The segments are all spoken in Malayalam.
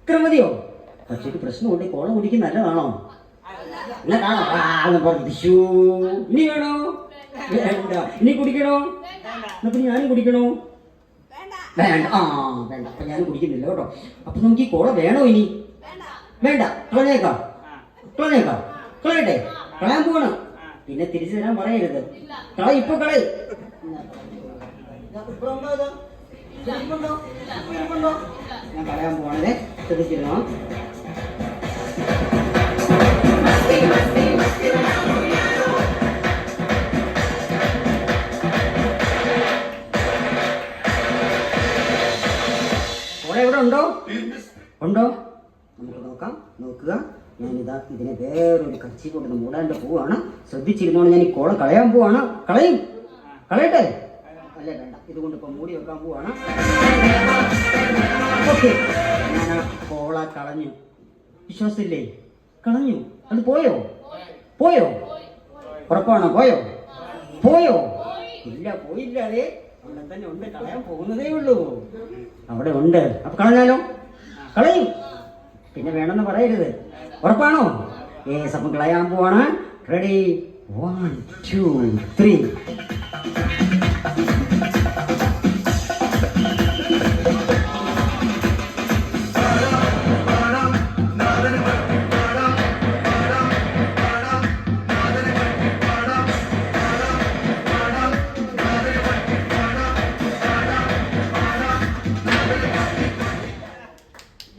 ഇത്ര മതിയോ? പക്ഷേ പ്രശ്നമുണ്ട്, കോള കുടിക്കുന്ന നല്ലതാണോ? ഇനി വേണോ? വേണ്ട. ഇനി കുടിക്കണോ? അപ്പൊ ഞാനും കുടിക്കണോ? വേണ്ട. വേണ്ട, അപ്പൊ ഞാനും കുടിക്കുന്നില്ല കേട്ടോ. അപ്പൊ നമുക്ക് ഈ കോള വേണോ? ഇനി വേണ്ട, കളഞ്ഞേക്കാം. കളയട്ടെ? കളയാൻ പോവാണ്. പിന്നെ തിരിച്ചു തരാൻ പറയരുത്. ഇപ്പൊ കളയി. ഞാൻ കളയാൻ പോവാണേ, ശ്രദ്ധിച്ചിരുന്നോ? ഇവിടെ ഉണ്ടോ? നമുക്ക് നോക്കാം. നോക്കുക, ഞാനിതാ ഇതിനെ വേറൊരു കച്ചി കൊണ്ട് മൂടാണ്ട് പോവാണ്. ശ്രദ്ധിച്ചിരുന്നോണ്ട് ഞാൻ ഈ കോള കളയാൻ പോവാണ്. കളയട്ടെ? അല്ലേ, വേണ്ട. ഇതുകൊണ്ട് ഇപ്പൊ മൂടി വെക്കാൻ പോവാണ്. ഓക്കെ, ഞാൻ ആ കോള കളഞ്ഞു. വിശ്വാസമില്ലേ? കളഞ്ഞു. അത് പോയോ? ഉറപ്പാണോ? പോയോ? ഇല്ല, പോയില്ല. അതെ, അവിടെ തന്നെ ഉണ്ട്. കളയാൻ പോകുന്നതേ ഉള്ളൂ. അവിടെ ഉണ്ട്. അപ്പൊ കളഞ്ഞാലോ? കളയും. പിന്നെ വേണമെന്ന് പറയരുത്. ഉറപ്പാണോ? അപ്പം കളയാൻ പോവാണ്. റെഡി? 1 2 3.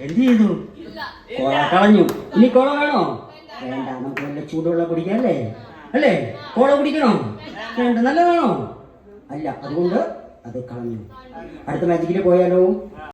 എന്ത് ചെയ്തു? കോള കളഞ്ഞു. ഇനി കോള വേണോ? വേണ്ട. നമുക്ക് നല്ല ചൂടുവെള്ളം കുടിക്കാം. അല്ലേ? കോള കുടിക്കണോ? വേണ്ട. നല്ലതാണോ? അല്ല, അതുകൊണ്ട് അത് കളഞ്ഞു. അടുത്ത മാജിക്കിൽ പോയാലോ?